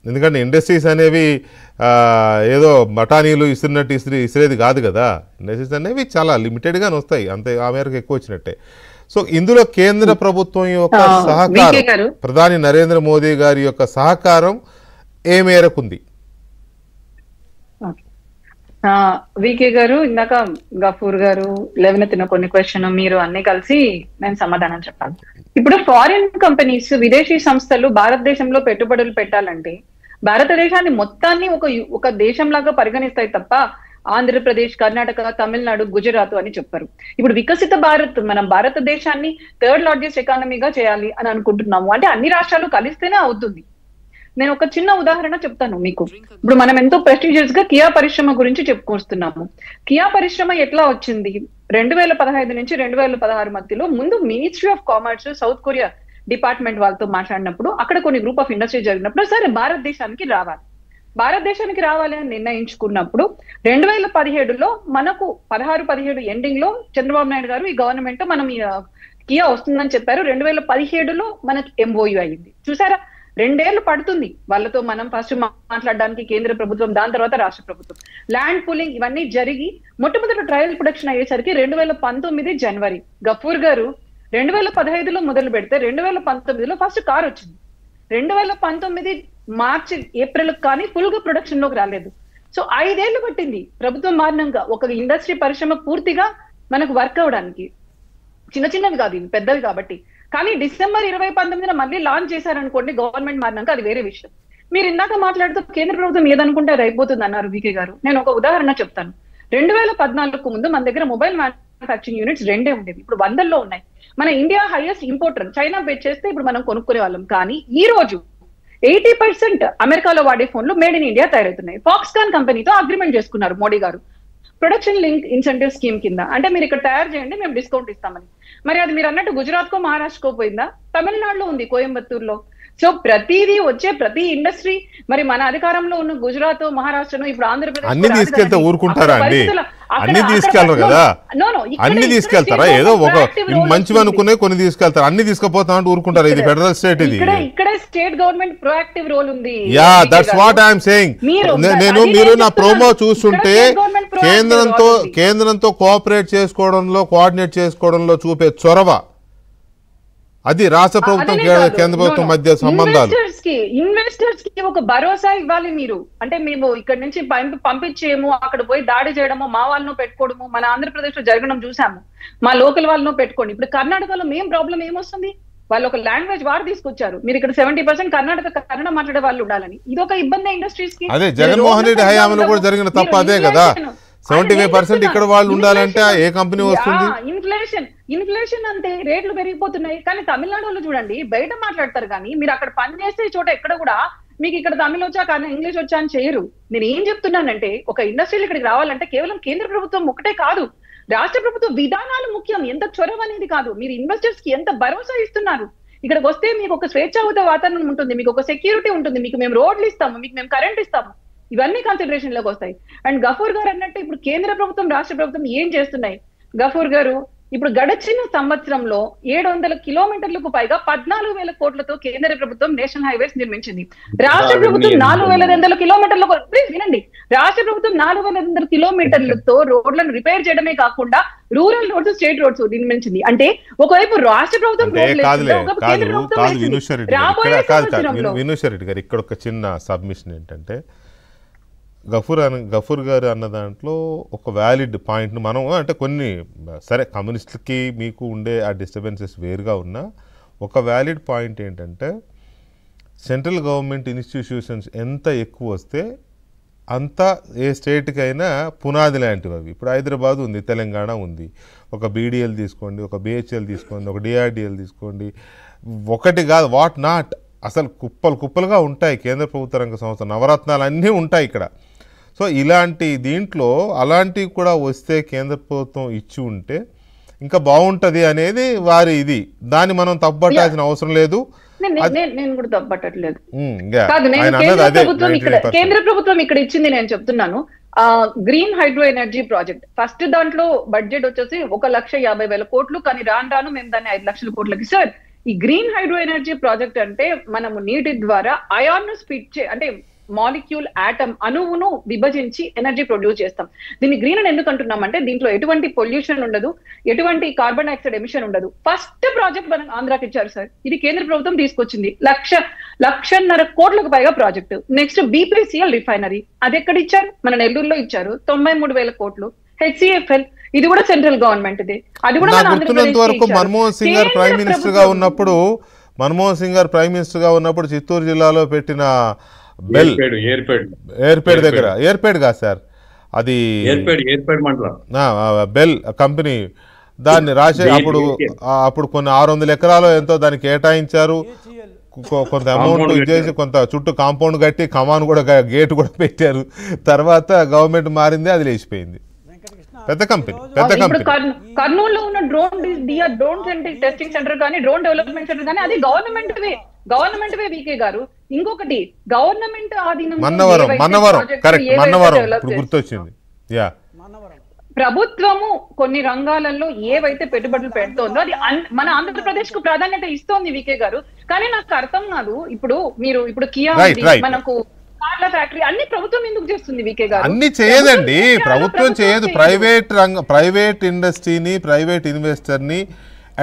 ఎందుకంటే ఇండస్ట్రీస్ అనేవి ఏదో బఠానీలు ఇస్తున్నట్టు ఇసిరేది కాదు కదా. ఇండస్ట్రీస్ అనేవి చాలా లిమిటెడ్గానే వస్తాయి, అంతే ఆ మేరకు ఎక్కువ వచ్చినట్టే. సో ఇందులో కేంద్ర ప్రభుత్వం యొక్క సహకారం, ప్రధాని నరేంద్ర మోదీ గారి యొక్క సహకారం ఏ మేరకు ఉంది? వికే గారు, ఇందాక గఫూర్ గారు లేవనెత్తిన కొన్ని క్వశ్చన్ మీరు అన్ని కలిసి నేను సమాధానం చెప్పాలి. ఇప్పుడు ఫారిన్ కంపెనీస్, విదేశీ సంస్థలు భారతదేశంలో పెట్టుబడులు పెట్టాలంటే భారతదేశాన్ని మొత్తాన్ని ఒక దేశంలాగా పరిగణిస్తాయి తప్ప ఆంధ్రప్రదేశ్, కర్ణాటక, తమిళనాడు, గుజరాత్ అని చెప్పారు. ఇప్పుడు వికసిత భారత్, మనం భారతదేశాన్ని థర్డ్ లార్జెస్ట్ ఎకానమీగా చేయాలి అని అనుకుంటున్నాము అంటే అన్ని రాష్ట్రాలు కలిస్తేనే అవుతుంది. నేను ఒక చిన్న ఉదాహరణ చెప్తాను మీకు. ఇప్పుడు మనం ఎంతో ప్రెస్టీజియస్ గా కియా పరిశ్రమ గురించి చెప్పుకొస్తున్నాము. కియా పరిశ్రమ ఎట్లా వచ్చింది? 2015 నుంచి 2016 మధ్యలో ముందు ministry of commerce south Korea department వాళ్ళతో మాట్లాడినప్పుడు అక్కడ కొన్ని గ్రూప్ ఆఫ్ ఇండస్ట్రీ జరిగినప్పుడు సరే భారతదేశానికి రావాలి అని నిర్ణయించుకున్నప్పుడు 2017లో మనకు 16-17 ఎండింగ్ లో చంద్రబాబు నాయుడు గారు ఈ గవర్నమెంట్ మనం కియా వస్తుందని చెప్పారు. 2017లో మనకి ఎంఓయూ అయింది. చూసారా, 2 ఏళ్లు పడుతుంది వాళ్ళతో మనం ఫస్ట్ మాట్లాడడానికి కేంద్ర ప్రభుత్వం, దాని తర్వాత రాష్ట్ర ప్రభుత్వం. ల్యాండ్ పూలింగ్ ఇవన్నీ జరిగి మొట్టమొదటి ట్రయల్ ప్రొడక్షన్ అయ్యేసరికి 2019 జనవరి. గఫూర్ గారు 2015లో మొదలు పెడితే 2019లో ఫస్ట్ కార్ వచ్చింది. 2019 మార్చి, ఏప్రిల్ కానీ ఫుల్ గా ప్రొడక్షన్ లోకి రాలేదు. సో 5 ఏళ్లు పట్టింది ప్రభుత్వం మారినాక ఒక ఇండస్ట్రీ పరిశ్రమ పూర్తిగా మనకు వర్క్ అవడానికి. చిన్నవి కాదు, ఇవి పెద్దవి కాబట్టి. కానీ డిసెంబర్ 2019 మళ్ళీ లాంచ్ చేశారనుకోండి గవర్నమెంట్ మారినాక, అది వేరే విషయం. మీరు ఇందాక మాట్లాడుతూ కేంద్ర ప్రభుత్వం ఏదనుకుంటే అది అయిపోతుంది అన్నారు వికే గారు. నేను ఒక ఉదాహరణ చెప్తాను. 2014కు ముందు మన దగ్గర మొబైల్ మ్యానుఫ్యాక్చరింగ్ యూనిట్స్ 2 ఉండేవి, ఇప్పుడు 100లో ఉన్నాయి. మన India highest importer, China bait చేస్తే ఇప్పుడు మనం కొనుక్కునే వాళ్ళం. కానీ ఈ రోజు 80% అమెరికాలో వాడే ఫోన్లు మేడ్ ఇన్ ఇండియా తయారవుతున్నాయి. ఫాక్స్కాన్ కంపెనీతో అగ్రిమెంట్ చేసుకున్నారు మోడీ గారు ప్రొడక్షన్ లింక్ ఇన్సెంటివ్ స్కీమ్ కింద. అంటే మీరు ఇక్కడ తయారు చేయండి, మేము డిస్కౌంట్ ఇస్తామని. మరి అది మీరు అన్నట్టు గుజరాత్ కో మహారాష్ట్రకో పోయిందా? తమిళనాడులో ఉంది, కోయంబత్తూరులో. సో ప్రతిదీ వచ్చే ప్రతి ఇండస్ట్రీ, మరి మన అధికారంలో ఉన్న గుజరాత్, మహారాష్ట్రను, ఇప్పుడు ఆంధ్రప్రదేశ్ అన్ని తీసుకెళ్తే ఊరుకుంటారా అండి? అన్ని తీసుకెళ్లరు కదా, అన్ని తీసుకెళ్తారా? ఏదో ఒక మంచివి అనుకునే కొన్ని తీసుకెళ్తారు, అన్ని తీసుకుపోతా అంటే ఊరుకుంటారు? ఇది ఫెడరల్ స్టేట్, ఇది ఇక్కడ స్టేట్ గవర్నమెంట్ ప్రొయాక్టివ్ రోల్ ఉంది. Yeah, that's what I'm saying. మీరు నా ప్రోమో చూస్తుంటే కేంద్రంతో కోఆపరేట్ చేసుకోవడంలో, కోఆర్డినేట్ చేసుకోవడంలో చూపే చొరవ, అది రాష్ట్ర ప్రభుత్వం కేంద్ర ప్రభుత్వం మధ్య సంబంధాలు. ఇన్వెస్టర్స్ కి ఒక భరోసా ఇవ్వాలి మీరు. అంటే మేము ఇక్కడ నుంచి పంపించేము, అక్కడ పోయి దాడి చేయడము, మా వాళ్ళను పెట్టుకోవడము, మన ఆంధ్రప్రదేశ్ లో జరగడం చూసాము. మా లోకల్ వాళ్ళను పెట్టుకోండి. ఇప్పుడు కర్ణాటకలో మెయిన్ ప్రాబ్లం ఏమొస్తుంది? వాళ్ళు ఒక లాంగ్వేజ్ వార్ తీసుకొచ్చారు. మీరు ఇక్కడ 70% కన్నడ మాట్లాడే వాళ్ళు ఉండాలని, ఇది ఒక ఇబ్బంది ఇండస్ట్రీస్ కి. అదే జగన్మోహన్ రెడ్డి హయాంలో కూడా జరిగిన తప్ప అదే కదా. 75% ఇక్కడ వాళ్ళు ఉండాలంటే ఏ కంపెనీ వస్తుంది? ఇన్ఫ్లేషన్ అంటే రేట్లు పెరిగిపోతున్నాయి. కానీ తమిళనాడులో చూడండి, బయట మాట్లాడతారు కానీ మీరు అక్కడ పని చేసే చోట ఎక్కడ కూడా మీకు ఇక్కడ తమిళ వచ్చా కానీ ఇంగ్లీష్ వచ్చా అని చేయరు. నేను ఏం చెప్తున్నానంటే, ఒక ఇండస్ట్రీలు ఇక్కడికి రావాలంటే కేవలం కేంద్ర ప్రభుత్వం ఒకటే కాదు, రాష్ట్ర ప్రభుత్వ విధానాలు ముఖ్యం. ఎంత చొరవ అనేది కాదు, మీరు ఇన్వెస్టర్స్ కి ఎంత భరోసా ఇస్తున్నారు. ఇక్కడికి వస్తే మీకు ఒక స్వేచ్ఛాయుత వాతావరణం ఉంటుంది, మీకు ఒక సెక్యూరిటీ ఉంటుంది, మీకు మేము రోడ్లు ఇస్తాము, మీకు మేము కరెంట్ ఇస్తాము. ఇవన్నీ కన్సిడరేషన్ లోకి వస్తాయి. అండ్ గఫూర్ గారు అన్నట్టు ఇప్పుడు కేంద్ర ప్రభుత్వం, రాష్ట్ర ప్రభుత్వం ఏం చేస్తున్నాయి? గఫూర్ గారు, ఇప్పుడు గడిచిన సంవత్సరంలో 700 కిలోమీటర్లకు పైగా 14,000 కోట్లతో కేంద్ర ప్రభుత్వం నేషనల్ హైవేస్ నిర్మించింది. రాష్ట్ర ప్రభుత్వం 4,200 కిలోమీటర్లకు, ప్లీజ్ వినండి, రాష్ట్ర ప్రభుత్వం 4,200 కిలోమీటర్లతో రోడ్లను రిపేర్ చేయడమే కాకుండా రూరల్ రోడ్స్, స్టేట్ రోడ్స్ నిర్మించింది. అంటే ఒకవైపు రాష్ట్ర ప్రభుత్వం వినూషరెడ్డి గారు, ఇక్కడ ఒక చిన్న సబ్మిషన్ ఏంటంటే, గఫూర్ గారు అన్న దాంట్లో ఒక వ్యాలిడ్ పాయింట్ను మనం, అంటే కొన్ని సరే కమ్యూనిస్టులకి మీకు ఉండే ఆ డిస్టర్బెన్సెస్ వేరుగా ఉన్నా, ఒక వ్యాలిడ్ పాయింట్ ఏంటంటే, సెంట్రల్ గవర్నమెంట్ ఇన్స్టిట్యూషన్స్ ఎంత ఎక్కువ వస్తే అంత ఏ స్టేట్కైనా పునాది లాంటివి అవి. ఇప్పుడు హైదరాబాద్ ఉంది, తెలంగాణ ఉంది, ఒక బీడీఎల్ తీసుకోండి, ఒక బిహెచ్ఎల్ తీసుకోండి, ఒక డిఆర్డిఎల్ తీసుకోండి, ఒకటి కాదు, వాట్ నాట్, అసలు కుప్పలుగా ఉంటాయి కేంద్ర ప్రభుత్వ రంగ సంస్థ, నవరత్నాలు అన్నీ ఉంటాయి ఇక్కడ. సో ఇలాంటి దీంట్లో అలాంటివి కూడా వస్తే కేంద్ర ప్రభుత్వం ఇచ్చి ఉంటే ఇంకా బాగుంటుంది అనేది వారి ఇది. దాన్ని మనం తప్పట్టాల్సిన అవసరం లేదు. నేను కూడా తప్పట్టట్లేదు కాదు. కేంద్ర ప్రభుత్వం ఇక్కడ ఇచ్చింది నేను చెప్తున్నాను. Green hydro energy project first దాంట్లో బడ్జెట్ వచ్చేసి 1,50,000 కోట్లు. కానీ రాను మేము దాన్ని 5 లక్షల కోట్లకి, సార్ ఈ గ్రీన్ హైడ్రో ఎనర్జీ ప్రాజెక్ట్ అంటే మనము నీటి ద్వారా అయాన్ స్పిట్ అంటే మాలిక్యూల్ ఆటమ్ అణువును విభజించి ఎనర్జీ ప్రొడ్యూస్ చేస్తాం. దీన్ని గ్రీన్ అని ఎందుకు అంటున్నామంటే దీంట్లో ఎటువంటి పొల్యూషన్ ఉండదు, ఎటువంటి కార్బన్ డైఆక్సైడ్ ఎమిషన్ ఉండదు. ఫస్ట్ ప్రాజెక్ట్ మనం ఆంధ్రాకి ఇచ్చారు సార్, ఇది కేంద్ర ప్రభుత్వం తీసుకొచ్చింది. 1,50,000 కోట్లకు పైగా ప్రాజెక్టు. నెక్స్ట్ BPCL రిఫైనరీ, అది ఎక్కడ ఇచ్చారు? మన నెల్లూరులో ఇచ్చారు, 93,000 కోట్లు. HCFL, ఇది కూడా సెంట్రల్ గవర్నమెంట్ దే, అది కూడా మన గుర్తున్నంత వరకు మన్మోహన్ సింగ్ గారు ప్రైమ్ మినిస్టర్ గా ఉన్నప్పుడు చిత్తూరు జిల్లాలో పెట్టిన బెల్ ఏర్పేడ్ దగ్గర, ఏర్పేడ్ కాదు సార్, అది బెల్ కంపెనీ, దాన్ని రాసే అప్పుడు కొన్ని 600 ఎకరాలు ఎంతో దానికి కేటాయించారు. కొంత అమౌంట్ ఇచ్చేసి కొంత చుట్టూ కాంపౌండ్ కట్టి కమాన్ కూడా గేట్ కూడా పెట్టారు. తర్వాత గవర్నమెంట్ మారింది, అది లేచిపోయింది. పెద్ద కంపెనీ. కర్నూలులో ఉన్న డ్రోన్ టెస్టింగ్ సెంటర్ కానీ డ్రోన్ డెవలప్మెంట్ సెంటర్ కానీ అది గవర్నమెంట్ వే వీకే గారు. ఇంకొకటి గవర్నమెంట్ ఆధీనంలో మన్నవరం కరెక్ట్, మన్నవరం ఇప్పుడు గుర్తొచ్చింది. ప్రభుత్వము కొన్ని రంగాలలో ఏవైతే పెట్టుబడులు పెడుతోందో అది మన ఆంధ్రప్రదేశ్ కు ప్రాధాన్యత ఇస్తోంది వీకే గారు. కానీ నాకు అర్థం కాదు, ఇప్పుడు కియా మనకు కార్ల ఫ్యాక్టరీ అన్ని ప్రభుత్వం ఎందుకు చేస్తుంది వీకే గారు? అన్ని చేయదండి, ప్రభుత్వం చేయదు. ప్రైవేట్ ఇండస్ట్రీని, ప్రైవేట్ ఇన్వెస్టర్ ని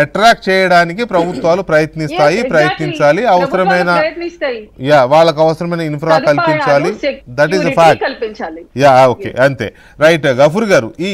అట్రాక్ట్ చేయడానికి ప్రభుత్వాలు ప్రయత్నించాలి. అవసరమైన వాళ్ళకు అవసరమైన ఇన్ఫ్రా కల్పించాలి. That is the fact. Okay, అంతే. రైట్ గఫూర్ గారు, ఈ